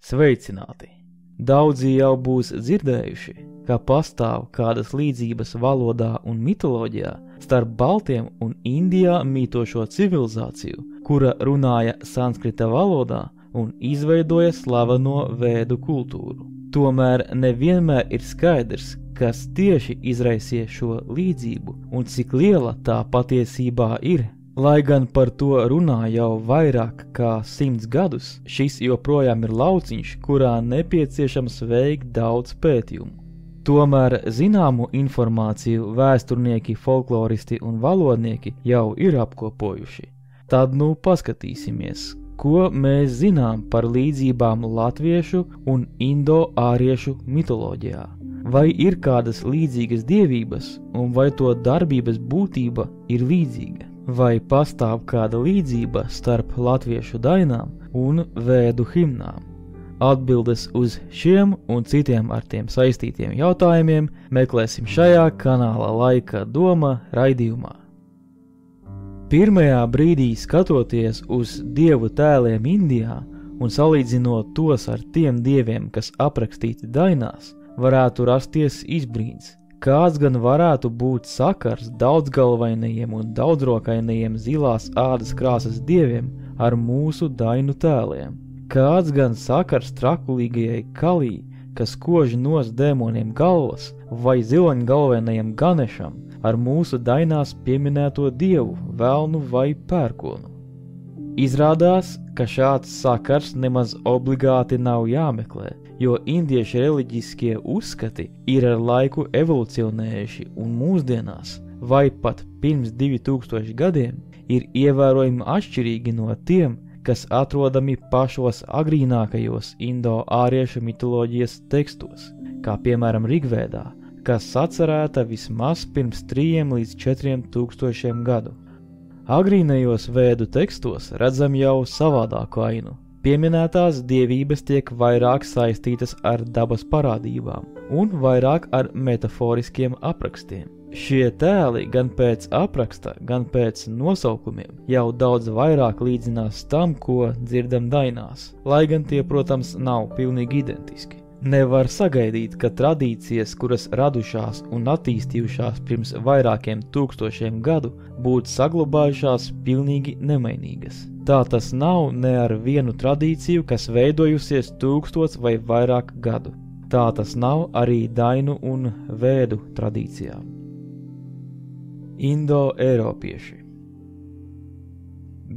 Sveicināti! Daudzi jau būs dzirdējuši, ka pastāv kādas līdzības valodā un mitoloģijā starp baltiem un Indijā mītošo civilizāciju, kura runāja sanskrita valodā un izveidoja slaveno vēdu kultūru. Tomēr nevienmēr ir skaidrs, kas tieši izraisīja šo līdzību un cik liela tā patiesībā ir. Lai gan par to runā jau vairāk kā 100 gadus, šis joprojām ir lauciņš, kurā nepieciešams veikt daudz pētījumu. Tomēr zināmu informāciju vēsturnieki, folkloristi un valodnieki jau ir apkopojuši. Tad nu paskatīsimies, ko mēs zinām par līdzībām latviešu un indo-āriešu mitoloģijā. Vai ir kādas līdzīgas dievības un vai to darbības būtība ir līdzīga? Vai pastāv kāda līdzība starp latviešu dainām un vēdu himnām? Atbildes uz šiem un citiem ar tiem saistītiem jautājumiem meklēsim šajā kanāla Laika doma raidījumā. Pirmajā brīdī skatoties uz dievu tēliem Indijā un salīdzinot tos ar tiem dieviem, kas aprakstīti dainās, varētu rasties izbrīns. Kāds gan varētu būt sakars daudzgalvainajiem un daudzrokainajiem zilās ādas krāsas dieviem ar mūsu dainu tēliem? Kāds gan sakars trakulīgajai Kalī, kas kož nos dēmoniem galvas, vai ziloņgalvainajam Ganešam ar mūsu dainās pieminēto dievu, velnu vai pērkonu? Izrādās, ka šāds sakars nemaz obligāti nav jāmeklē, jo indiešu reliģiskie uzskati ir ar laiku evolucionējuši un mūsdienās, vai pat pirms 2000 gadiem, ir ievērojami atšķirīgi no tiem, kas atrodami pašos agrīnākajos indo-āriešu mitoloģijas tekstos, kā piemēram Rigvēdā, kas sacerēta vismaz pirms 3 līdz 4 tūkstošiem gadu. Agrīnajos vēdu tekstos redzam jau savādāku ainu. Pieminētās dievības tiek vairāk saistītas ar dabas parādībām un vairāk ar metaforiskiem aprakstiem. Šie tēli gan pēc apraksta, gan pēc nosaukumiem jau daudz vairāk līdzinās tam, ko dzirdam dainās, lai gan tie, protams, nav pilnīgi identiski. Nevar sagaidīt, ka tradīcijas, kuras radušās un attīstījušās pirms vairākiem tūkstošiem gadu, būtu saglabājušās pilnīgi nemainīgas. Tā tas nav ne ar vienu tradīciju, kas veidojusies 1000 vai vairāk gadu. Tā tas nav arī dainu un vēdu tradīcijām. Indo-eiropieši.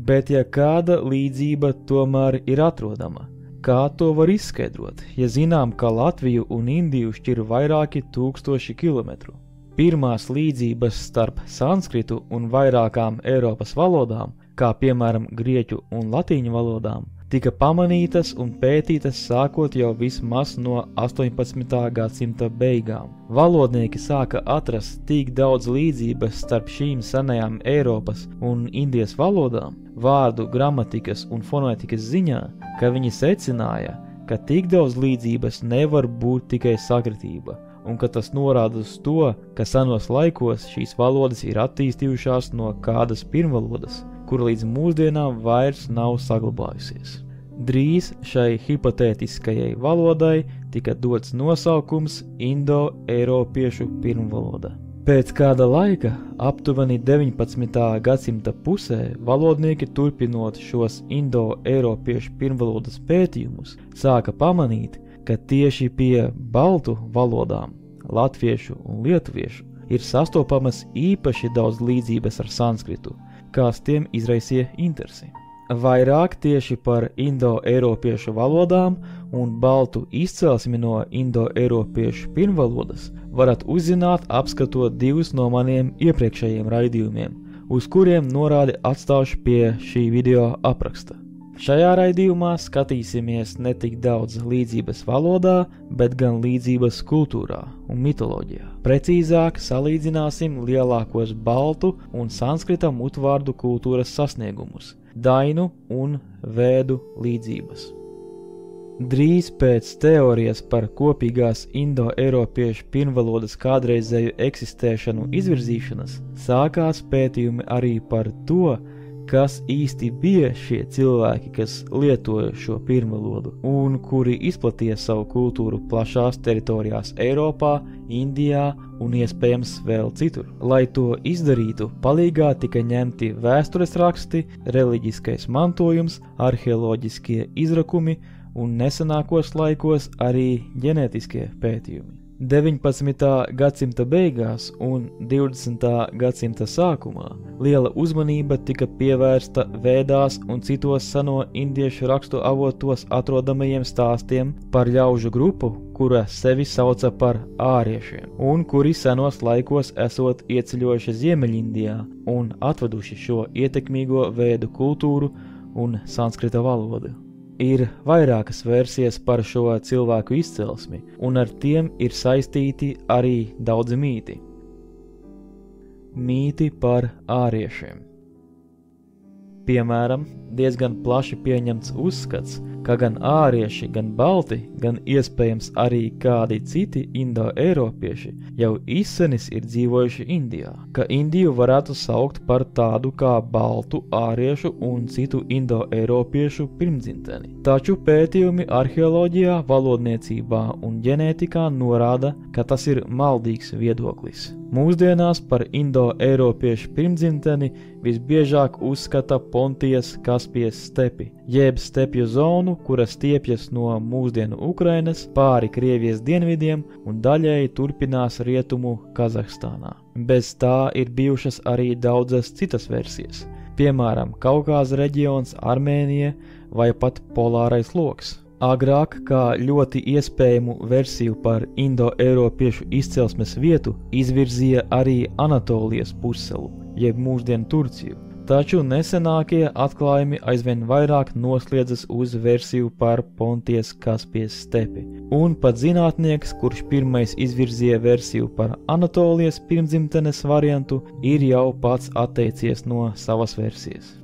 Bet ja kāda līdzība tomēr ir atrodama, kā to var izskaidrot, ja zinām, ka Latviju un Indiju šķir vairāki 1000 kilometru? Pirmās līdzības starp sanskritu un vairākām Eiropas valodām, kā piemēram grieķu un latīņu valodām, tika pamanītas un pētītas sākot jau vismaz no 18. gadsimta beigām. Valodnieki sāka atrast tik daudz līdzības starp šīm senajām Eiropas un Indijas valodām, vārdu, gramatikas un fonētikas ziņā, ka viņi secināja, ka tik daudz līdzības nevar būt tikai sakritība, un ka tas norāda uz to, ka senos laikos šīs valodas ir attīstījušās no kādas pirmvalodas, kura līdz mūsdienām vairs nav saglabājusies. Drīz šai hipotētiskajai valodai tika dots nosaukums indo-eiropiešu pirmvaloda. Pēc kāda laika, aptuveni 19. gadsimta pusē, valodnieki turpinot šos indo-eiropiešu pirmvalodas pētījumus, sāka pamanīt, ka tieši pie baltu valodām, latviešu un lietuviešu, ir sastopamas īpaši daudz līdzības ar sanskritu, kas tiem izraisīja interesi. Vairāk tieši par indo-eiropiešu valodām un baltu izcelsmi no indo-eiropiešu pirmvalodas varat uzzināt apskatot 2 no maniem iepriekšējiem raidījumiem, uz kuriem norādi atstāšu pie šī video apraksta. Šajā raidījumā skatīsimies ne tik daudz līdzības valodā, bet gan līdzības kultūrā un mitoloģijā. Precīzāk salīdzināsim lielākos baltu un sanskrita mutvārdu kultūras sasniegumus, dainu un vēdu līdzības. Drīz pēc teorijas par kopīgās indo-eiropiešu pirmvalodas kādreizēju eksistēšanu izvirzīšanas sākās pētījumi arī par to, kas īsti bija šie cilvēki, kas lietoja šo pirmvalodu un kuri izplatīja savu kultūru plašās teritorijās Eiropā, Indijā un iespējams vēl citur. Lai to izdarītu, palīgā tika ņemti vēstures raksti, reliģiskais mantojums, arheoloģiskie izrakumi un nesenākos laikos arī ģenētiskie pētījumi. 19. gadsimta beigās un 20. gadsimta sākumā liela uzmanība tika pievērsta Vēdās un citos seno indiešu rakstu avotos atrodamajiem stāstiem par ļaužu grupu, kura sevi sauca par āriešiem, un kuri senos laikos esot ieceļojuši Ziemeļindijā un atveduši šo ietekmīgo vēdu kultūru un sanskrita valodu. Ir vairākas versijas par šo cilvēku izcelsmi, un ar tiem ir saistīti arī daudzi mīti. Mīti par āriešiem. Piemēram, diezgan plaši pieņemts uzskats, ka gan ārieši, gan balti, gan iespējams arī kādi citi indo-eiropieši jau izsenis ir dzīvojuši Indijā, ka Indiju varētu saukt par tādu kā baltu, āriešu un citu indo-eiropiešu pirmdzimteni. Taču pētījumi arheoloģijā, valodniecībā un ģenētikā norāda, ka tas ir maldīgs viedoklis. Mūsdienās par indo-eiropiešu pirmdzimteni visbiežāk uzskata Pontijas Kaspijas stepi, jeb stepju zonu, kuras stiepjas no mūsdienu Ukrainas pāri Krievijas dienvidiem un daļēji turpinās rietumu Kazahstānā. Bez tā ir bijušas arī daudzas citas versijas, piemēram, Kaukāza reģions, Armēnija vai pat polārais loks. Agrāk kā ļoti iespējamu versiju par indo-eiropiešu izcelsmes vietu izvirzīja arī Anatolijas pusselu, jeb mūsdienu Turciju, taču nesenākie atklājumi aizvien vairāk nosliedzas uz versiju par Pontijas Kaspijas stepi, un pat zinātnieks, kurš pirmais izvirzīja versiju par Anatolijas pirmdzimtenes variantu, ir jau pats atteicies no savas versijas.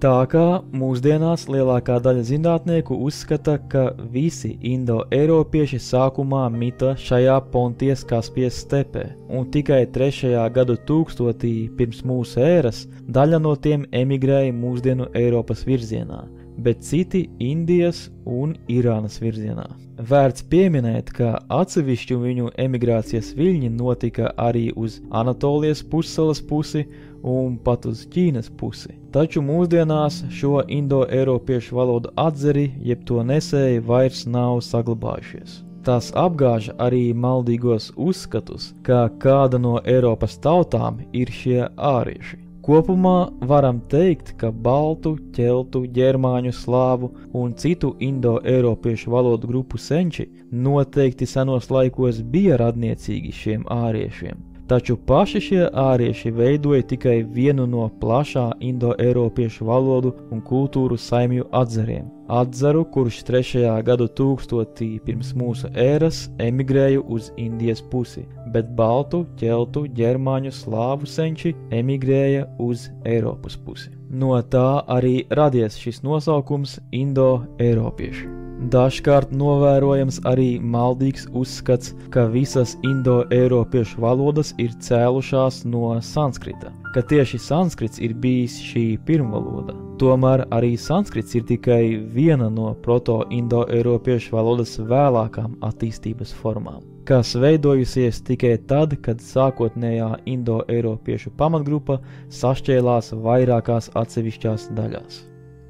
Tā kā mūsdienās lielākā daļa zinātnieku uzskata, ka visi indo-eiropieši sākumā mita šajā Pontijas Kaspijas stepē, un tikai 3. gadu tūkstotī pirms mūsu ēras daļa no tiem emigrēja mūsdienu Eiropas virzienā, bet citi Indijas un Irānas virzienā. Vērts pieminēt, ka atsevišķu viņu emigrācijas viļņi notika arī uz Anatolijas pussalas pusi un pat uz Ķīnas pusi. Taču mūsdienās šo indo-eiropiešu valodu atzari, jeb to nesēji vairs nav saglabājušies. Tas apgāž arī maldīgos uzskatus, ka kāda no Eiropas tautām ir šie ārieši. Kopumā varam teikt, ka baltu, ķeltu, ģermāņu, slāvu un citu indo-eiropiešu valodu grupu senči noteikti senos laikos bija radniecīgi šiem āriešiem. Taču paši šie ārieši veidoja tikai vienu no plašā indo-eiropiešu valodu un kultūru saimju atzariem. Atzaru, kurš 3. gadu tūkstotī pirms mūsu ēras emigrēja uz Indijas pusi, bet baltu, ķeltu, ģermāņu, slāvu senči emigrēja uz Eiropas pusi. No tā arī radies šis nosaukums indo-eiropieši. Dažkārt novērojams arī maldīgs uzskats, ka visas indo-eiropiešu valodas ir cēlušās no sanskrita, ka tieši sanskrits ir bijis šī pirmvaloda. Tomēr arī sanskrits ir tikai viena no proto-indo-eiropiešu valodas vēlākām attīstības formām, kas veidojusies tikai tad, kad sākotnējā indo-eiropiešu pamatgrupa sašķēlās vairākās atsevišķās daļās.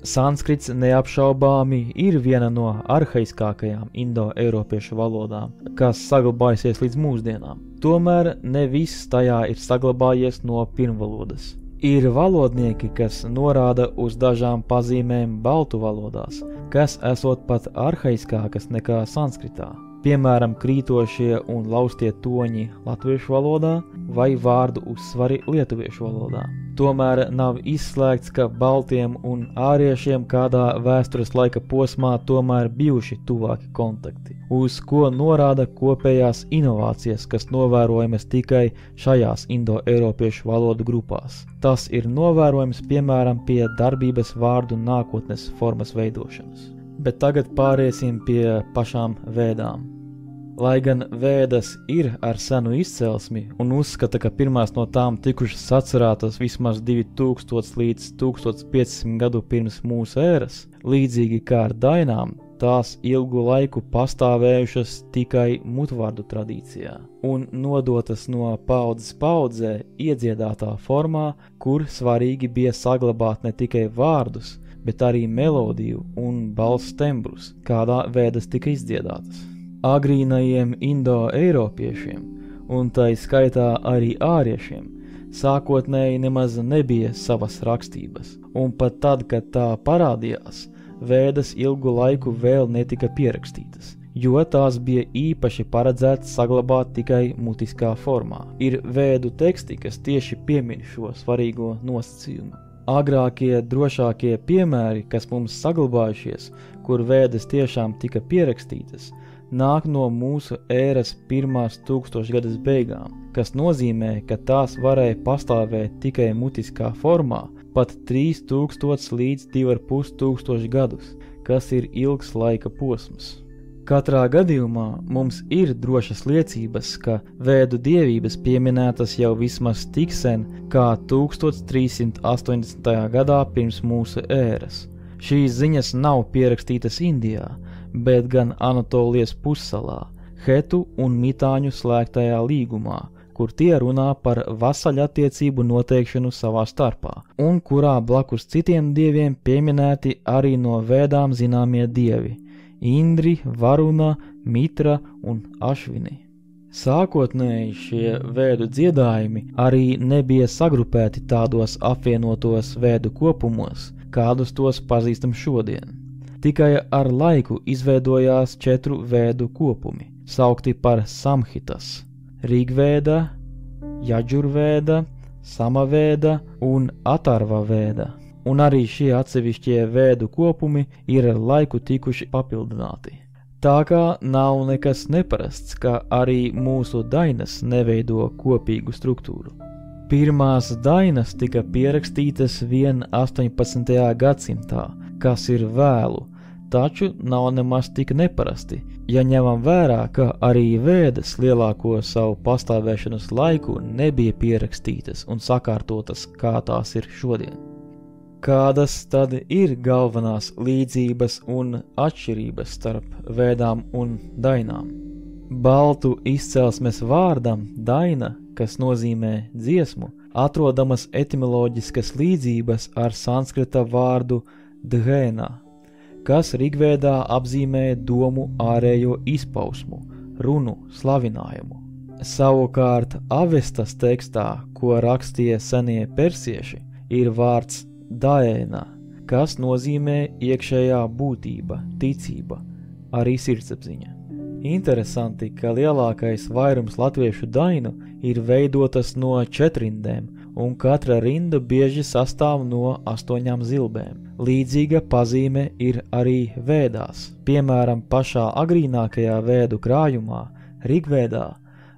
Sanskrits neapšaubāmi ir viena no arhaiskākajām indo-eiropiešu valodām, kas saglabājusies līdz mūsdienām. Tomēr ne viss tajā ir saglabājies no pirmvalodas. Ir valodnieki, kas norāda uz dažām pazīmēm baltu valodās, kas esot pat arhaiskākas nekā sanskritā. Piemēram, krītošie un laustie toņi latviešu valodā vai vārdu uzsvari lietuviešu valodā. Tomēr nav izslēgts, ka baltiem un āriešiem kādā vēstures laika posmā tomēr bijuši tuvāki kontakti, uz ko norāda kopējās inovācijas, kas novērojamas tikai šajās indo-eiropiešu valodu grupās. Tas ir novērojams piemēram pie darbības vārdu nākotnes formas veidošanas. Bet tagad pāriesim pie pašām vēdām. Lai gan Vēdas ir ar senu izcelsmi un uzskata, ka pirmās no tām tikušas sacerētas vismaz 2000 līdz 1500 gadu pirms mūsu ēras, līdzīgi kā ar dainām, tās ilgu laiku pastāvējušas tikai mutvārdu tradīcijā un nodotas no paudzes paudzē iedziedātā formā, kur svarīgi bija saglabāt ne tikai vārdus, bet arī melodiju un balss tembrus, kādā Vēdas tika izdziedātas. Agrīnajiem indo-eiropiešiem, un tai skaitā arī āriešiem, sākotnēji nemaz nebija savas rakstības, un pat tad, kad tā parādījās, Vēdas ilgu laiku vēl netika pierakstītas, jo tās bija īpaši paredzētas saglabāt tikai mutiskā formā. Ir Vēdu teksti, kas tieši piemin šo svarīgo nosacījumu. Agrākie drošākie piemēri, kas mums saglabājušies, kur Vēdas tiešām tika pierakstītas, nāk no mūsu ēras pirmās 1000 gadas beigām, kas nozīmē, ka tās varēja pastāvēt tikai mutiskā formā pat 3000 līdz 2500 gadus, kas ir ilgs laika posms. Katrā gadījumā mums ir drošas liecības, ka Vēdu dievības pieminētas jau vismaz tik sen kā 1380. gadā pirms mūsu ēras. Šīs ziņas nav pierakstītas Indijā, bet gan Anatolijas pussalā, Hetu un Mitāņu slēgtajā līgumā, kur tie runā par vasaļattiecību noteikšanu savā starpā, un kurā blakus citiem dieviem pieminēti arī no Vēdām zināmie dievi – Indri, Varuna, Mitra un Ašvini. Sākotnēji šie Vēdu dziedājumi arī nebija sagrupēti tādos apvienotos Vēdu kopumos, kādus tos pazīstam šodien. Tikai ar laiku izveidojās 4 Vēdu kopumi, saukti par Samhitas – Rigvēda, Jaģurvēda, Samavēda un Atarva Vēda. Un arī šie atsevišķie Vēdu kopumi ir ar laiku tikuši papildināti. Tā kā nav nekas neparasts, ka arī mūsu dainas neveido kopīgu struktūru. Pirmās dainas tika pierakstītas vien 18. gadsimtā, kas ir vēlu, taču nav nemaz tik neparasti, ja ņemam vērā, ka arī Vēdas lielāko savu pastāvēšanas laiku nebija pierakstītas un sakārtotas, kā tās ir šodien. Kādas tad ir galvenās līdzības un atšķirības starp Vēdām un dainām? Baltu izcelsmes vārdam daina, kas nozīmē dziesmu, atrodamas etimoloģiskas līdzības ar sanskrita vārdu dhēna, kas Rigvēdā apzīmē domu ārējo izpausmu, runu, slavinājumu. Savukārt Avestas tekstā, ko rakstīja senie persieši, ir vārds daēna, kas nozīmē iekšējā būtība, ticība, arī sirdsapziņa. Interesanti, ka lielākais vairums latviešu dainu ir veidotas no 4 rindēm, un katra rinda bieži sastāv no 8 zilbēm. Līdzīga pazīme ir arī Vēdās. Piemēram, pašā agrīnākajā Vēdu krājumā, Rigvēdā,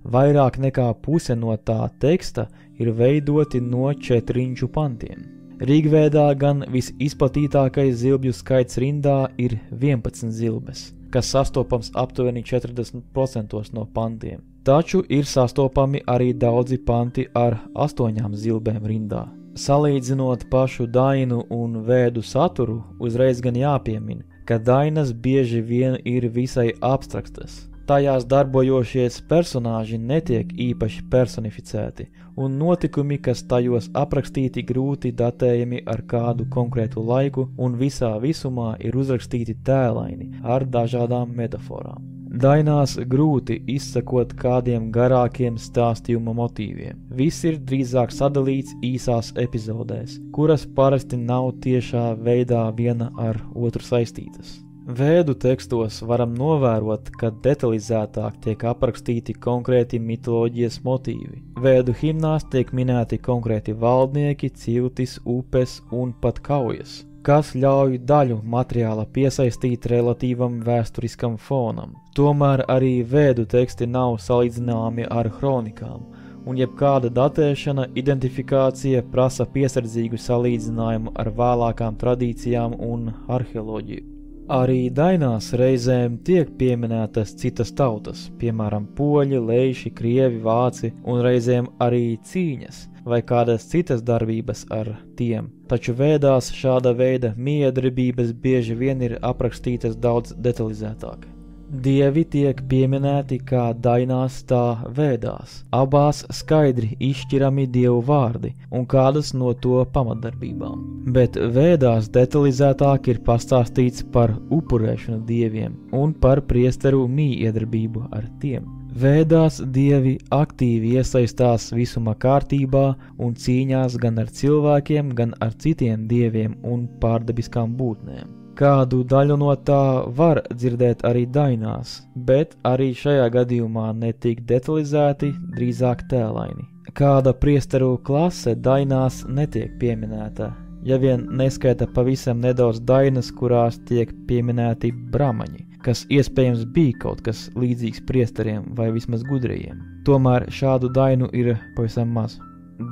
vairāk nekā puse no tā teksta ir veidoti no 4 pantiem. Rigvēdā gan visizplatītākais zilbju skaits rindā ir 11 zilbes, kas sastopams aptuveni 40% no pantiem. Taču ir sastopami arī daudzi panti ar 8 zilbēm rindā. Salīdzinot pašu dainu un Vēdu saturu, uzreiz gan jāpiemin, ka dainas bieži vien ir visai abstraktas. Tajās darbojošies personāži netiek īpaši personificēti, un notikumi, kas tajos aprakstīti, grūti datējami ar kādu konkrētu laiku un visā visumā ir uzrakstīti tēlaini ar dažādām metaforām. Dainās grūti izsakot kādiem garākiem stāstījuma motīviem. Viss ir drīzāk sadalīts īsās epizodēs, kuras parasti nav tiešā veidā viena ar otru saistītas. Vēdu tekstos varam novērot, ka detalizētāk tiek aprakstīti konkrēti mitoloģijas motīvi. Vēdu himnās tiek minēti konkrēti valdnieki, ciltis, upes un pat kaujas, kas ļauj daļu materiāla piesaistīt relatīvam vēsturiskam fonam. Tomēr arī Vēdu teksti nav salīdzināmi ar hronikām, un jebkāda datēšana, identifikācija prasa piesardzīgu salīdzinājumu ar vēlākām tradīcijām un arheoloģiju. Arī dainās reizēm tiek pieminētas citas tautas, piemēram, poļi, leiši, krievi, vāci un reizēm arī cīņas vai kādas citas darbības ar tiem. Taču vēdās šāda veida miedarbības bieži vien ir aprakstītas daudz detalizētāk. Dievi tiek pieminēti kā dainās, tā vēdās. Abās skaidri izšķirami dievu vārdi un kādas no to pamatdarbībām. Bet vēdās detalizētāk ir pastāstīts par upurēšanu dieviem un par priesteru miedarbību ar tiem. Vēdās dievi aktīvi iesaistās visuma kārtībā un cīņās gan ar cilvēkiem, gan ar citiem dieviem un pārdabiskām būtnēm. Kādu daļu no tā var dzirdēt arī dainās, bet arī šajā gadījumā netik detalizēti, drīzāk tēlaini. Kāda priesteru klase dainās netiek pieminēta, ja vien neskaita pavisam nedaudz dainas, kurās tiek pieminēti brahmaņi, kas iespējams bija kaut kas līdzīgs priesteriem vai vismaz gudrajiem. Tomēr šādu dainu ir pavisam maz.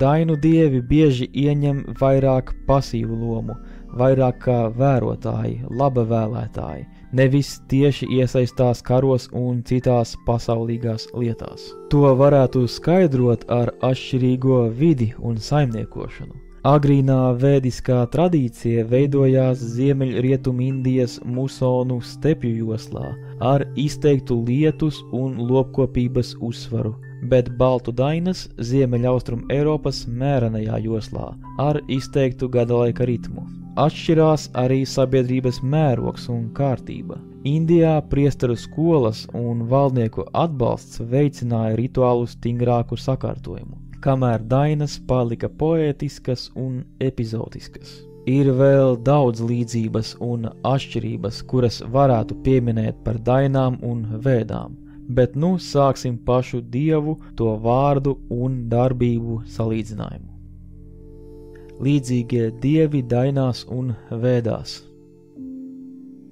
Dainu dievi bieži ieņem vairāk pasīvu lomu, vairāk kā vērotāji, laba vēlētāji, nevis tieši iesaistās karos un citās pasaulīgās lietās. To varētu skaidrot ar atšķirīgo vidi un saimniekošanu. Agrīnā vēdiskā tradīcija veidojās Ziemeļrietum Indijas musonu stepju joslā ar izteiktu lietus un lopkopības uzsvaru, bet baltu dainas Ziemeļaustrum Eiropas mērenajā joslā ar izteiktu gadalaika ritmu. Atšķirās arī sabiedrības mērogs un kārtība. Indijā priesteru skolas un valdnieku atbalsts veicināja rituālu stingrāku sakārtojumu, kamēr dainas palika poētiskas un epizodiskas. Ir vēl daudz līdzības un atšķirības, kuras varētu pieminēt par dainām un vēdām, bet nu sāksim pašu dievu, to vārdu un darbību salīdzinājumu. Līdzīgie dievi dainās un vēdās.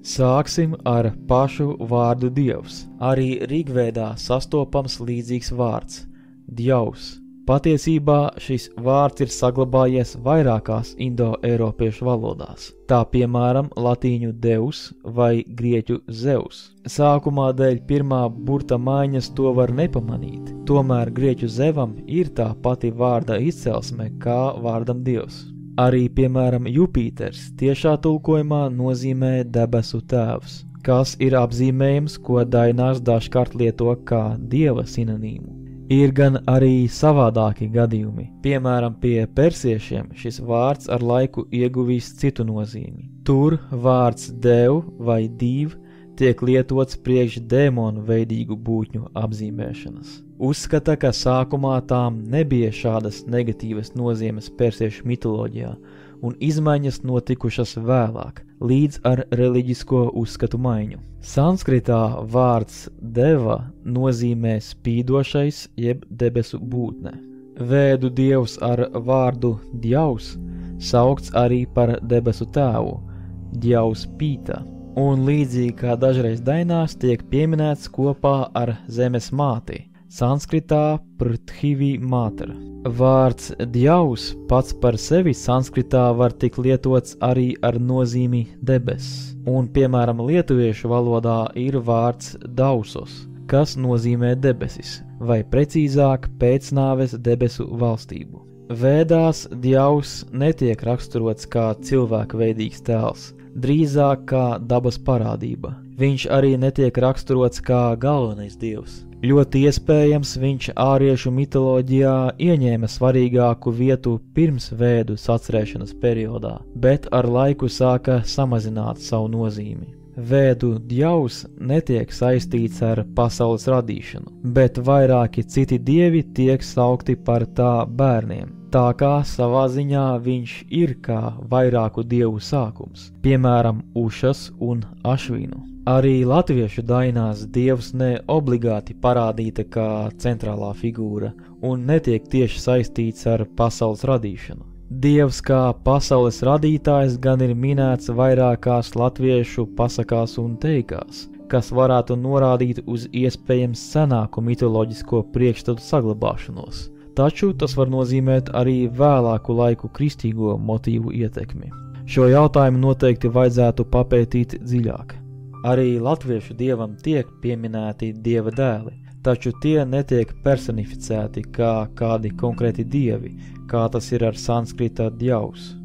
Sāksim ar pašu vārdu dievs. Arī Rigvēdā sastopams līdzīgs vārds – djaus. Patiesībā šis vārds ir saglabājies vairākās indo-eiropiešu valodās, tā piemēram latīņu deus vai grieķu zeus. Sākumā dēļ pirmā burta maiņas to var nepamanīt, tomēr grieķu zevam ir tā pati vārda izcelsme kā vārdam dievs. Arī, piemēram, Jupīters tiešā tulkojumā nozīmē debesu tēvs, kas ir apzīmējums, ko dainās dažkārt lieto kā dieva sinonīmu. Ir gan arī savādāki gadījumi. Piemēram, pie persiešiem šis vārds ar laiku ieguvis citu nozīmi. Tur vārds dev vai div tiek lietots priekš dēmonu veidīgu būtņu apzīmēšanas. Uzskata, ka sākumā tām nebija šādas negatīvas nozīmes persiešu mitoloģijā, un izmaiņas notikušas vēlāk, līdz ar reliģisko uzskatu maiņu. Sanskritā vārds deva nozīmē spīdošais jeb debesu būtne. Vēdu dievs ar vārdu djaus saukts arī par debesu tēvu, djaus pīta, un līdzīgi kā dažreiz dainās tiek pieminēts kopā ar zemes māti, sanskritā prithvi mātera. Vārds djaus pats par sevi sanskritā var tik lietots arī ar nozīmi debesis, un, piemēram, lietuviešu valodā ir vārds dausos, kas nozīmē debesis, vai precīzāk pēcnāves debesu valstību. Vēdās djaus netiek raksturots kā cilvēka veidīgs tēls, drīzāk kā dabas parādība. Viņš arī netiek raksturots kā galvenais dievs. Ļoti iespējams, viņš āriešu mitoloģijā ieņēma svarīgāku vietu pirms vēdu sacerēšanas periodā, bet ar laiku sāka samazināt savu nozīmi. Vēdu djaus netiek saistīts ar pasaules radīšanu, bet vairāki citi dievi tiek saukti par tā bērniem, tā kā savā ziņā viņš ir kā vairāku dievu sākums, piemēram, Ušas un Ašvinu. Arī latviešu dainās dievs ne obligāti parādīta kā centrālā figūra un netiek tieši saistīts ar pasaules radīšanu. Dievs kā pasaules radītājs gan ir minēts vairākās latviešu pasakās un teikās, kas varētu norādīt uz iespējams senāku mitoloģisko priekšstatu saglabāšanos, taču tas var nozīmēt arī vēlāku laiku kristīgo motīvu ietekmi. Šo jautājumu noteikti vajadzētu papētīt dziļāk. Arī latviešu dievam tiek pieminēti dieva dēli, taču tie netiek personificēti kā kādi konkrēti dievi, kā tas ir ar sanskrita djavs.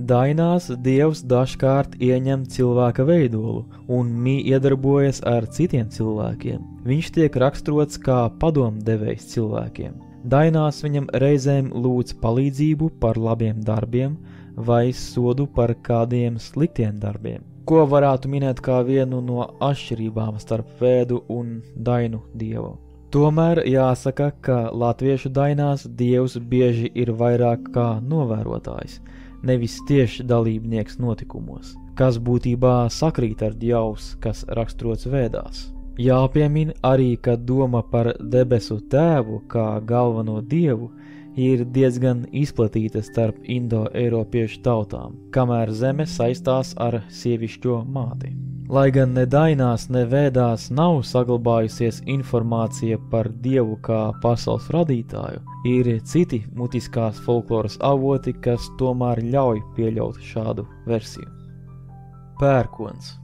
Dainās dievs dažkārt ieņem cilvēka veidolu un iedarbojas ar citiem cilvēkiem. Viņš tiek raksturots kā padomdevējs cilvēkiem. Dainās viņam reizēm lūdz palīdzību par labiem darbiem vai sodu par kādiem sliktiem darbiem, ko varētu minēt kā vienu no atšķirībām starp vēdu un dainu dievu. Tomēr jāsaka, ka latviešu dainās dievs bieži ir vairāk kā novērotājs, nevis tieši dalībnieks notikumos, kas būtībā sakrīt ar djavs, kas raksturots vēdās. Jāpiemin arī, ka doma par debesu tēvu kā galveno dievu ir diezgan izplatīta starp indo-eiropiešu tautām, kamēr zeme saistās ar sievišķo māti. Lai gan ne dainās, ne vēdās nav saglabājusies informācija par dievu kā pasaules radītāju, ir citi mutiskās folkloras avoti, kas tomēr ļauj pieļaut šādu versiju. Pērkons.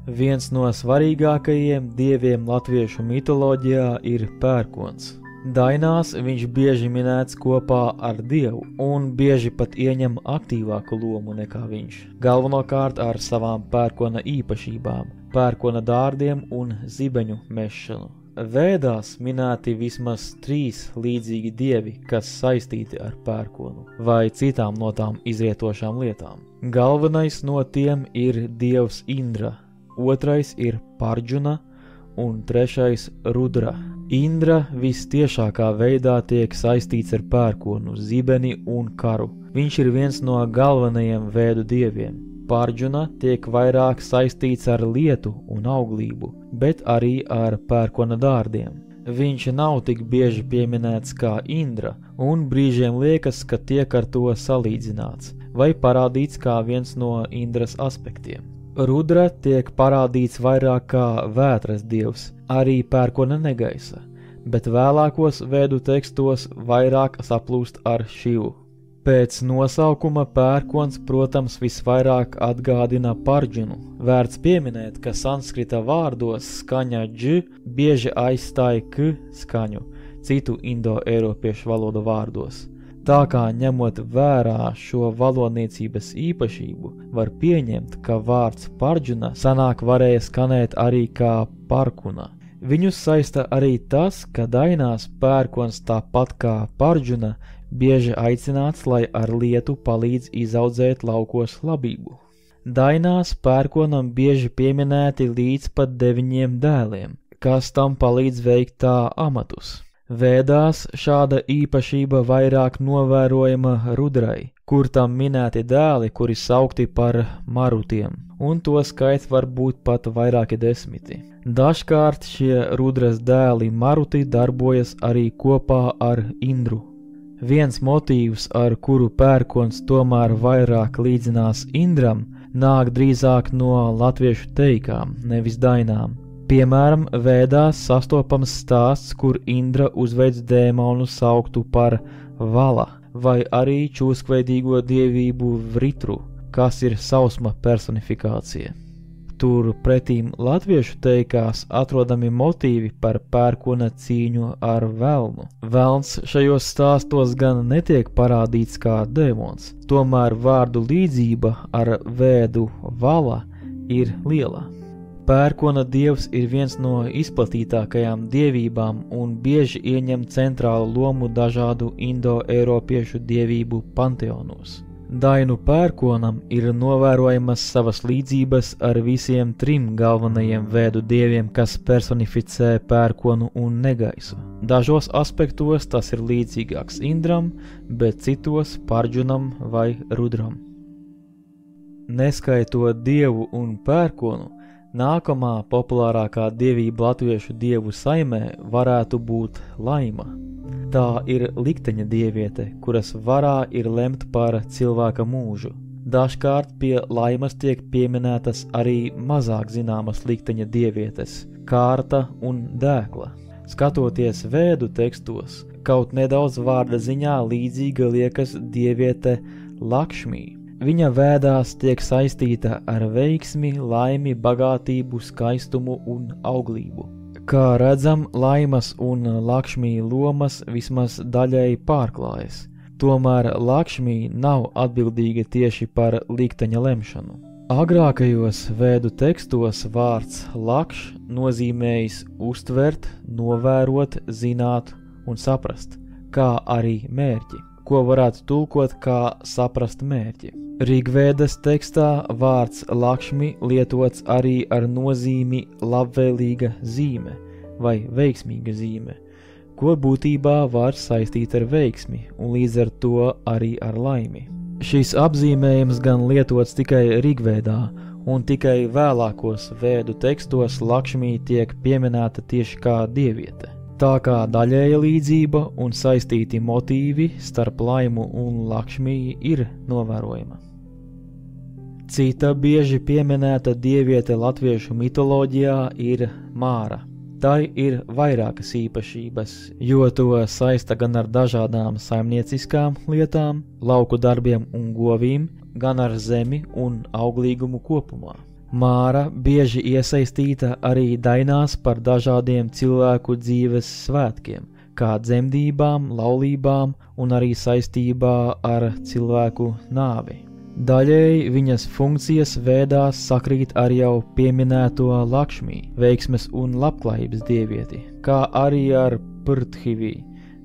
Viens no svarīgākajiem dieviem latviešu mitoloģijā ir pērkons. Dainās viņš bieži minēts kopā ar dievu un bieži pat ieņem aktīvāku lomu nekā viņš, galvenokārt ar savām pērkona īpašībām, pērkona dārdiem un zibeņu mešanu. Vēdās minēti vismaz 3 līdzīgi dievi, kas saistīti ar pērkonu vai citām no tām izrietošām lietām. Galvenais no tiem ir dievs Indra, otrais ir Pārģuna un trešais Rudra. Indra vistiešākā veidā tiek saistīts ar pērkonu, zibeni un karu. Viņš ir viens no galvenajiem vēdu dieviem. Pārģuna tiek vairāk saistīts ar lietu un auglību, bet arī ar pērkona dārdiem. Viņš nav tik bieži pieminēts kā Indra, un brīžiem liekas, ka tiek ar to salīdzināts, vai parādīts kā viens no Indras aspektiem. Rudra tiek parādīts vairāk kā vētras dievs, arī pērkona negaisa, bet vēlākos vēdu tekstos vairāk saplūst ar Šivu. Pēc nosaukuma pērkons, protams, visvairāk atgādina Pārģunu. Vērts pieminēt, ka sanskrita vārdos skaņa dž bieži aizstāja k skaņu citu indo-eiropiešu valodu vārdos. Tā kā ņemot vērā šo valodniecības īpašību, var pieņemt, ka vārds Pārģuna sanāk varēja skanēt arī kā Parkuna. Viņus saista arī tas, ka dainās pērkons tāpat kā Pārģuna bieži aicināts, lai ar lietu palīdz izaudzēt laukos labību. Dainās pērkonam bieži pieminēti līdz pat 9 dēliem, kas tam palīdz veikt tā amatus. Vēdās šāda īpašība vairāk novērojama Rudrai, kur tam minēti dēli, kuri saukti par marutiem, un to skaits var būt pat vairāki 10. Dažkārt šie Rudras dēli maruti darbojas arī kopā ar Indru. Viens motīvs, ar kuru pērkons tomēr vairāk līdzinās Indram, nāk drīzāk no latviešu teikām, nevis dainām. Piemēram, vēdās sastopams stāsts, kur Indra uzveic dēmonu sauktu par Vala, vai arī čūskveidīgo dievību Vritru, kas ir sausma personifikācija. Tur pretīm latviešu teikās atrodami motīvi par pērkona cīņu ar velnu. Velns šajos stāstos gan netiek parādīts kā dēmons, tomēr vārdu līdzība ar vēdu Vala ir liela. Pērkona dievs ir viens no izplatītākajām dievībām un bieži ieņem centrālu lomu dažādu indo-eiropiešu dievību panteonos. Dainu pērkonam ir novērojamas savas līdzības ar visiem 3 galvenajiem vēdu dieviem, kas personificē pērkonu un negaisu. Dažos aspektos tas ir līdzīgāks Indram, bet citos Pārģunam vai Rudram. Neskaitot dievu un pērkonu, nākamā populārākā dievība latviešu dievu saimē varētu būt Laima. Tā ir likteņa dieviete, kuras varā ir lemt par cilvēka mūžu. Dažkārt pie Laimas tiek pieminētas arī mazāk zināmas likteņa dievietes – Kārta un Dēkla. Skatoties vēdu tekstos, kaut nedaudz vārda ziņā līdzīga liekas dieviete Lakšmī. Viņa vēdās tiek saistīta ar veiksmi, laimi, bagātību, skaistumu un auglību. Kā redzam, Laimas un Lakšmī lomas vismaz daļēji pārklājas. Tomēr Lakšmī nav atbildīga tieši par likteņa lemšanu. Agrākajos vēdu tekstos vārds lakš nozīmējis uztvert, novērot, zināt un saprast, kā arī mērķi, ko varētu tulkot kā saprast mērķi. Rigvēdas tekstā vārds lakšmi lietots arī ar nozīmi labvēlīga zīme vai veiksmīga zīme, ko būtībā var saistīt ar veiksmi un līdz ar to arī ar laimi. Šis apzīmējums gan lietots tikai Rigvēdā, un tikai vēlākos vēdu tekstos Lakšmī tiek pieminēta tieši kā dieviete. Tā kā daļēja līdzība un saistīti motīvi starp Laimu un Lakšmī ir novērojama. Cita bieži pieminēta dieviete latviešu mitoloģijā ir Māra. Tai ir vairākas īpašības, jo to saista gan ar dažādām saimnieciskām lietām, lauku darbiem un govīm, gan ar zemi un auglīgumu kopumā. Māra bieži iesaistīta arī dainās par dažādiem cilvēku dzīves svētkiem, kā dzemdībām, laulībām un arī saistībā ar cilvēku nāvi. Daļēji viņas funkcijas vēdās sakrīt ar jau pieminēto Lakšmī, veiksmes un labklājības dievieti, kā arī ar Prithivī,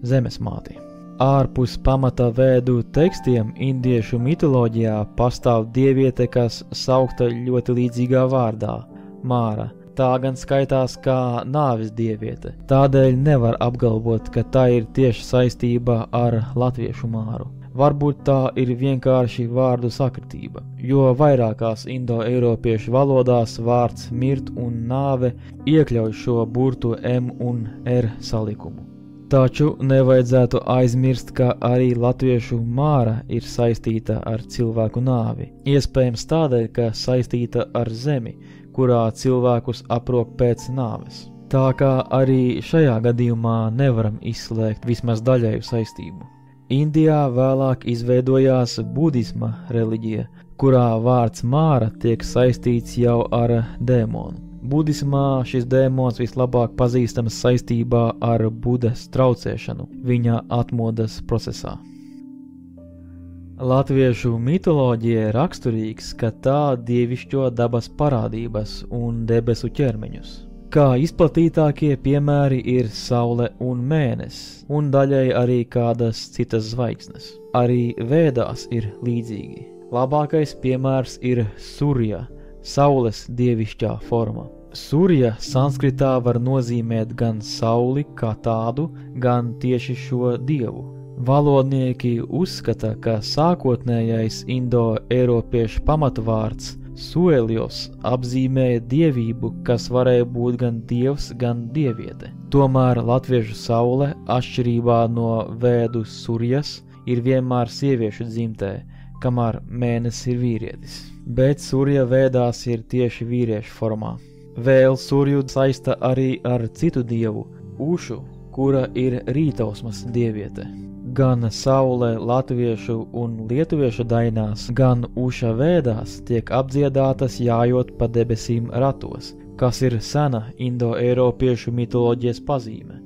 zemesmāti. Ārpus pamata vēdu tekstiem indiešu mitoloģijā pastāv dieviete, kas saukta ļoti līdzīgā vārdā – Māra. Tā gan skaitās kā nāves dieviete, tādēļ nevar apgalvot, ka tā ir tieši saistībā ar latviešu Māru. Varbūt tā ir vienkārši vārdu sakritība, jo vairākās indo-eiropiešu valodās vārds mirt un nāve iekļauj šo burtu M un R salikumu. Taču nevajadzētu aizmirst, ka arī latviešu Māra ir saistīta ar cilvēku nāvi, iespējams tādēļ, ka saistīta ar zemi, kurā cilvēkus aprok pēc nāves. Tā kā arī šajā gadījumā nevaram izslēgt vismaz daļēju saistību. Indijā vēlāk izveidojās budisma reliģija, kurā vārds Māra tiek saistīts jau ar dēmonu. Budismā šis dēmons vislabāk pazīstams saistībā ar Budas traucēšanu viņa atmodas procesā. Latviešu mitoloģija raksturīgs, ka tā dievišķo dabas parādības un debesu ķermeņus. Kā izplatītākie piemēri ir saule un mēnesis, un daļai arī kādas citas zvaigznes. Arī vēdās ir līdzīgi. Labākais piemērs ir Surja, saules dievišķā forma. Surja sanskritā var nozīmēt gan sauli kā tādu, gan tieši šo dievu. Valodnieki uzskata, ka sākotnējais indo-eiropiešu pamatvārds Suelios apzīmēja dievību, kas varēja būt gan dievs, gan dieviete. Tomēr latviešu saule, atšķirībā no vēdu Surjas, ir vienmēr sieviešu dzimtē, kamēr mēnesis ir vīrietis. Bet Surja vēdās ir tieši vīriešu formā. Vēl Surju saista arī ar citu dievu, Ušu, kura ir rītausmas dieviete. Gan saule latviešu un lietuviešu dainās, gan Uša vēdās tiek apdziedātas jājot pa debesīm ratos, kas ir sena indo-eiropiešu mitoloģijas pazīme.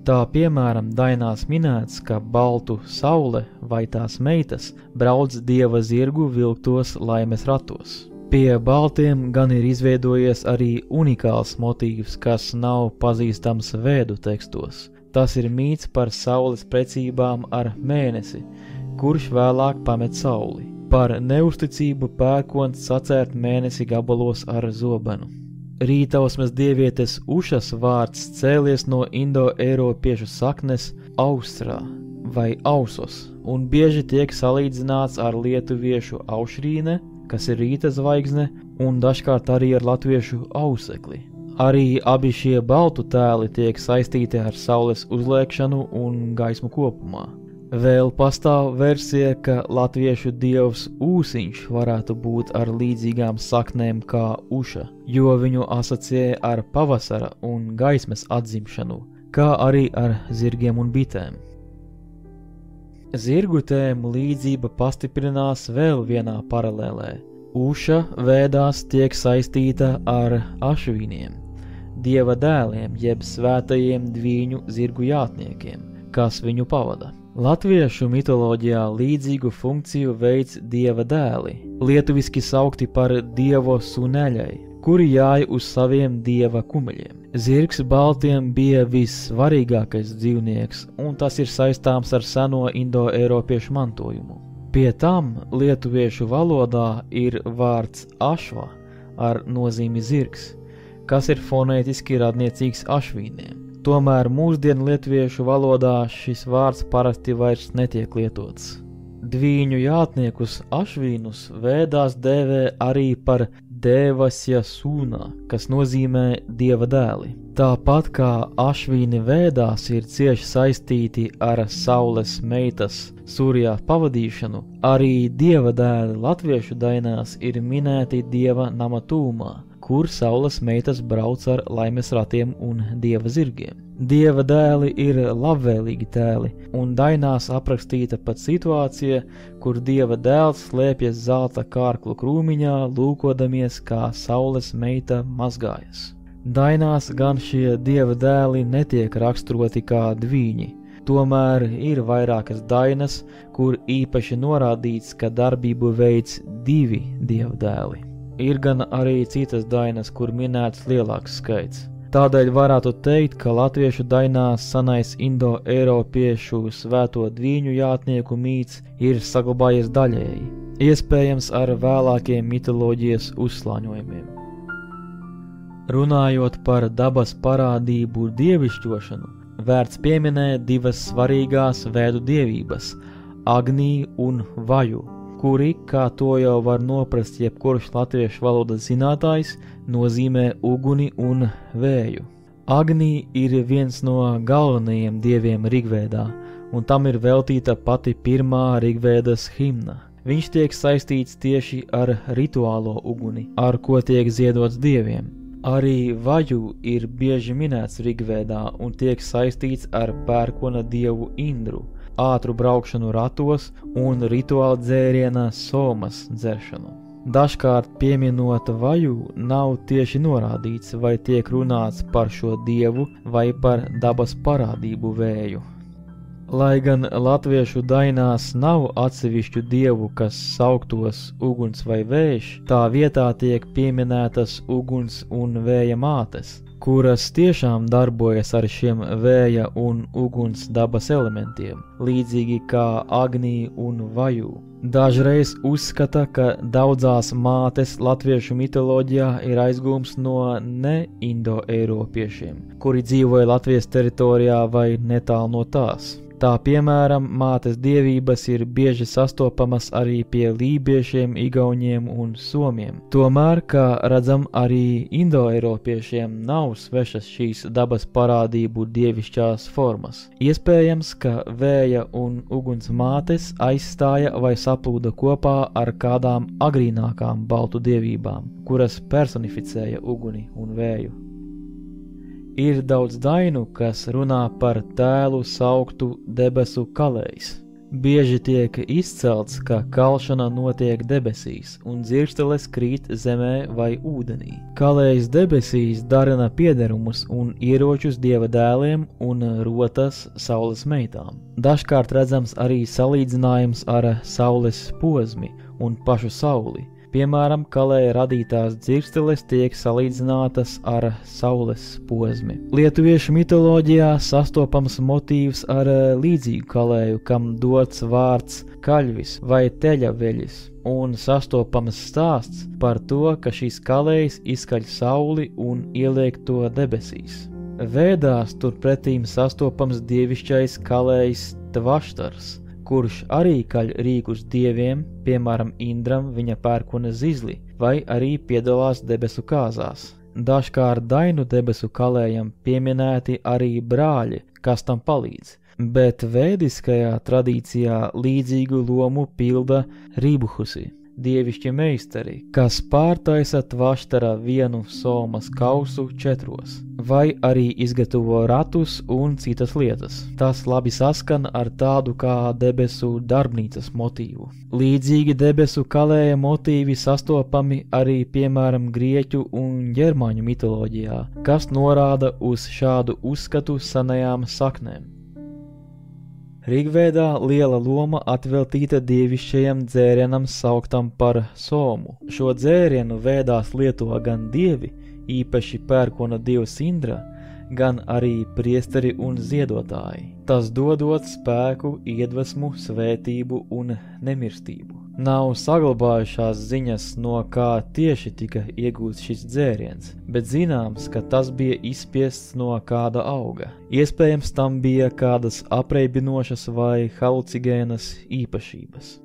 Tā piemēram dainās minēts, ka baltu saule vai tās meitas brauc dieva zirgu vilktos laimes ratos. Pie baltiem gan ir izveidojies arī unikāls motīvs, kas nav pazīstams vēdu tekstos. Tas ir mīts par saules precībām ar mēnesi, kurš vēlāk pamet sauli. Par neusticību pērkons sacērt mēnesi gabalos ar zobenu. Rītausmas dievietes Ušas vārds cēlies no indo-eiropiešu saknes austrā vai ausos, un bieži tiek salīdzināts ar lietuviešu aušrīne, kas ir rīta zvaigzne, un dažkārt arī ar latviešu ausekli. Arī abi šie baltu tēli tiek saistīti ar saules uzliekšanu un gaismu kopumā. Vēl pastāv versija, ka latviešu dievs Ūsiņš varētu būt ar līdzīgām saknēm kā Uša, jo viņu asociē ar pavasara un gaismas atzimšanu, kā arī ar zirgiem un bitēm. Zirgu tēmu līdzība pastiprinās vēl vienā paralēlē. Uša vēdās tiek saistīta ar ašvīniem, dieva dēliem jeb svētajiem dvīņu zirgu jātniekiem, kas viņu pavada. Latviešu mitoloģijā līdzīgu funkciju veids dieva dēli, lietuviski saukti par dievo suneļai, kuri jāja uz saviem dieva kumeļiem. Zirgs baltiem bija vissvarīgākais dzīvnieks, un tas ir saistāms ar seno indoeiropiešu mantojumu. Pie tam lietuviešu valodā ir vārds ašva ar nozīmi zirgs, kas ir fonētiski radniecīgs ašvīniem. Tomēr mūsdienu lietuviešu valodā šis vārds parasti vairs netiek lietots. Dvīņu jātniekus ašvīnus vēdās dēvē arī par Dēvasja sūnā, kas nozīmē dieva dēli. Tāpat kā ašvīni vēdās ir cieši saistīti ar saules meitas Surjā pavadīšanu, arī dieva dēli latviešu dainās ir minēti dieva nama tūmā, kur saules meitas brauc ar laimes ratiem un dieva zirgiem. Dieva dēli ir labvēlīgi tēli, un dainās aprakstīta pat situācija, kur dieva dēls slēpjas zelta kārklu krūmiņā, lūkodamies, kā saules meita mazgājas. Dainās gan šie dieva dēli netiek raksturoti kā dvīņi, tomēr ir vairākas dainas, kur īpaši norādīts, ka darbību veids divi dieva dēli. Ir gan arī citas dainas, kur minēts lielāks skaits. Tādēļ varētu teikt, ka latviešu dainās senais indoeiropiešu svēto dvīņu jātnieku mīts ir saglabājies daļēji, iespējams ar vēlākiem mitoloģijas uzslāņojumiem. Runājot par dabas parādību dievišķošanu, vērts pieminēt divas svarīgās vēdu dievības – Agnī un Vaju, kuri, kā to jau var noprast jebkurš latviešu valodas zinātājs, nozīmē uguni un vēju. Agnī ir viens no galvenajiem dieviem Rigvēdā, un tam ir veltīta pati pirmā Rigvēdas himna. Viņš tiek saistīts tieši ar rituālo uguni, ar ko tiek ziedots dieviem. Arī Vaju ir bieži minēts Rigvēdā un tiek saistīts ar pērkona dievu Indru, ātru braukšanu ratos un rituāla dzēriena somas dzeršanu. Dažkārt pieminot Vaju nav tieši norādīts, vai tiek runāts par šo dievu vai par dabas parādību vēju. Lai gan latviešu dainās nav atsevišķu dievu, kas sauktos uguns vai vējš, tā vietā tiek pieminētas uguns un vēja mātes, kuras tiešām darbojas ar šiem vēja un uguns dabas elementiem, līdzīgi kā Agnī un Vaju. Dažreiz uzskata, ka daudzās mātes latviešu mitoloģijā ir aizgūms no ne-indoeiropiešiem, kuri dzīvoja Latvijas teritorijā vai netālu no tās. Tā piemēram, mātes dievības ir bieži sastopamas arī pie lībiešiem, igauņiem un somiem. Tomēr, kā redzam, arī indoeiropiešiem nav svešas šīs dabas parādību dievišķās formas. Iespējams, ka vēja un uguns mātes aizstāja vai saplūda kopā ar kādām agrīnākām baltu dievībām, kuras personificēja uguni un vēju. Ir daudz dainu, kas runā par tēlu sauktu debesu kalējs. Bieži tiek izcelts, ka kalšana notiek debesīs un dzirksteles krīt zemē vai ūdenī. Kalējs debesīs darina piederumus un ieročus dieva dēliem un rotas saules meitām. Dažkārt redzams arī salīdzinājums ar saules posmi un pašu sauli. Piemēram, kalēja radītās dzirksteles tiek salīdzinātas ar saules posmi. Lietuviešu mitoloģijā sastopams motīvs ar līdzīgu kalēju, kam dots vārds kaļvis vai teļaveļis, un sastopams stāsts par to, ka šis kalējs izkaļ sauli un ieliek to debesīs. Vēdās turpretīm sastopams dievišķais kalējs Tvaštars, kurš arī kaļ rīkus dieviem, piemēram Indram viņa pērkona zizli, vai arī piedalās debesu kāzās. Dažkārt dainu debesu kalējam pieminēti arī brāļi, kas tam palīdz, bet vēdiskajā tradīcijā līdzīgu lomu pilda Rībuhusi. dievišķi meistari, kas pārtaisa tvaštara vienu somas kausu 4, vai arī izgatavo ratus un citas lietas. Tas labi saskan ar tādu kā debesu darbnīcas motīvu. Līdzīgi debesu kalēja motīvi sastopami arī piemēram grieķu un ģermāņu mitoloģijā, kas norāda uz šādu uzskatu senajām saknēm. Rigvēdā liela loma atveltīta dievišķajam dzērienam sauktam par somu. Šo dzērienu vēdās lieto gan dievi, īpaši pērkona dievs Indra, gan arī priesteri un ziedotāji. Tas dodot spēku, iedvesmu, svētību un nemirstību. Nav saglabājušās ziņas, no kā tieši tika iegūts šis dzēriens, bet zināms, ka tas bija izspiests no kāda auga. Iespējams, tam bija kādas apreibinošas vai halucigēnas īpašības.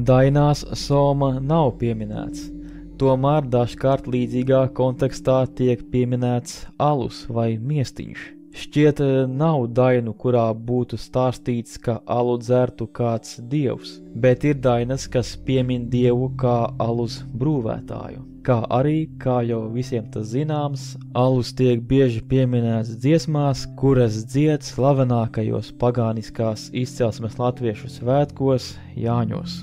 Dainās soma nav pieminēts, tomēr dažkārt līdzīgā kontekstā tiek pieminēts alus vai miestiņš. Šķiet, nav dainu, kurā būtu stāstīts, ka alu dzertu kāds dievs, bet ir dainas, kas piemin dievu kā alus brūvētāju. Kā arī, kā jau visiem tas zināms, alus tiek bieži pieminēts dziesmās, kuras dzied slavenākajos pagāniskās izcelsmes latviešu svētkos Jāņos.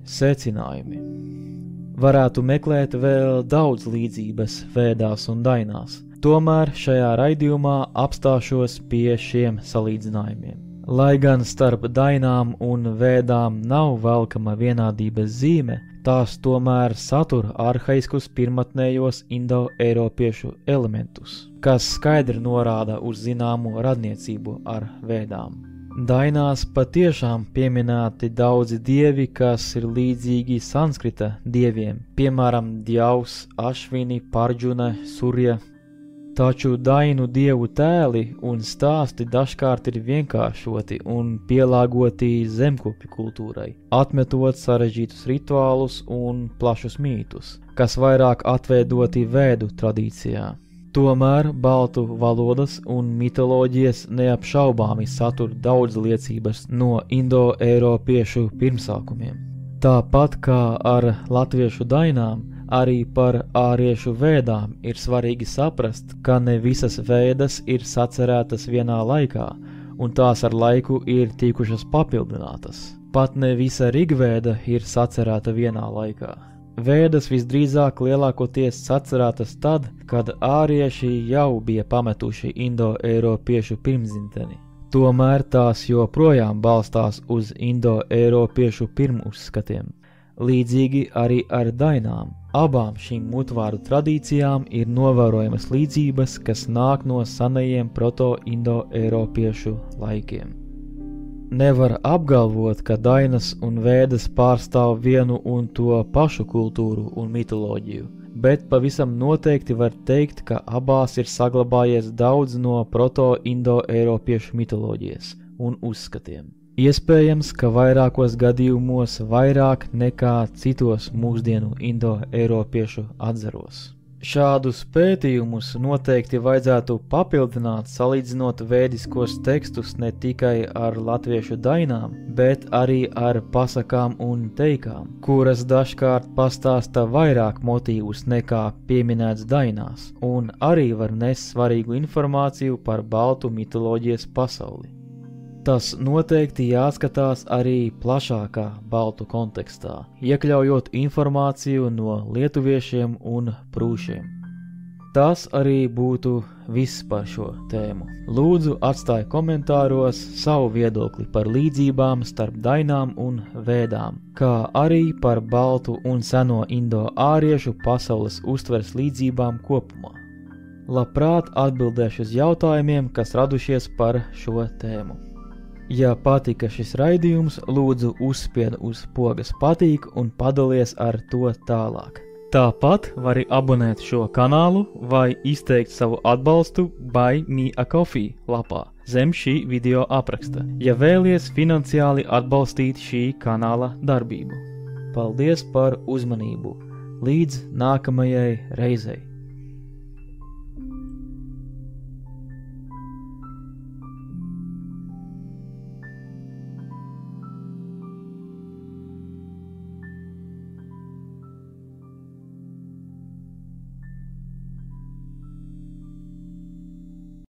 Secinājumi. Varētu meklēt vēl daudz līdzības vēdās un dainās. Tomēr šajā raidījumā apstāšos pie šiem salīdzinājumiem. Lai gan starp dainām un vēdām nav velkama vienādības zīme, tās tomēr satur arhaiskus pirmatnējos indo-eiropiešu elementus, kas skaidri norāda uz zināmu radniecību ar vēdām. Dainās patiešām pieminēti daudzi dievi, kas ir līdzīgi sanskrita dieviem, piemēram Djavs, Ašvini, Pardžuna, Surja. Taču dainu dievu tēli un stāsti dažkārt ir vienkāršoti un pielāgoti zemkopju kultūrai, atmetot sarežģītus rituālus un plašus mītus, kas vairāk atveidoti vēdu tradīcijā. Tomēr baltu valodas un mitoloģijas neapšaubāmi satur daudz liecības no indo-eiropiešu pirmsākumiem. Tāpat kā ar latviešu dainām, arī par āriešu vēdām ir svarīgi saprast, ka ne visas vēdas ir sacerētas vienā laikā, un tās ar laiku ir tikušas papildinātas. Pat ne visa Rigvēda ir sacerēta vienā laikā. Vēdas visdrīzāk lielākoties sacerētas tad, kad ārieši jau bija pametuši indo-eiropiešu pirmzimteni. Tomēr tās joprojām balstās uz indo-eiropiešu pirmuzskatiem. Līdzīgi arī ar dainām. Abām šīm mutvāru tradīcijām ir novērojamas līdzības, kas nāk no senajiem proto-indo-eiropiešu laikiem. Nevar apgalvot, ka dainas un vēdas pārstāv vienu un to pašu kultūru un mitoloģiju, bet pavisam noteikti var teikt, ka abās ir saglabājies daudz no proto-indo-eiropiešu mitoloģijas un uzskatiem. Iespējams, ka vairākos gadījumos vairāk nekā citos mūsdienu indo-eiropiešu atzaros. Šādus pētījumus noteikti vajadzētu papildināt, salīdzinot vēdiskos tekstus ne tikai ar latviešu dainām, bet arī ar pasakām un teikām, kuras dažkārt pastāsta vairāk motīvus nekā pieminēts dainās, un arī var nest svarīgu informāciju par baltu mitoloģijas pasauli. Tas noteikti jāskatās arī plašākā baltu kontekstā, iekļaujot informāciju no lietuviešiem un prūšiem. Tas arī būtu viss par šo tēmu. Lūdzu atstāj komentāros savu viedokli par līdzībām starp dainām un vēdām, kā arī par baltu un seno indo-āriešu pasaules uztveres līdzībām kopumā. Labprāt atbildēšu uz jautājumiem, kas radušies par šo tēmu. Ja patika šis raidījums, lūdzu uzspied uz pogas patīk un padalies ar to tālāk. Tāpat vari abonēt šo kanālu vai izteikt savu atbalstu Buy Me a Coffee lapā zem šī video apraksta, ja vēlies finansiāli atbalstīt šī kanāla darbību. Paldies par uzmanību! Līdz nākamajai reizei!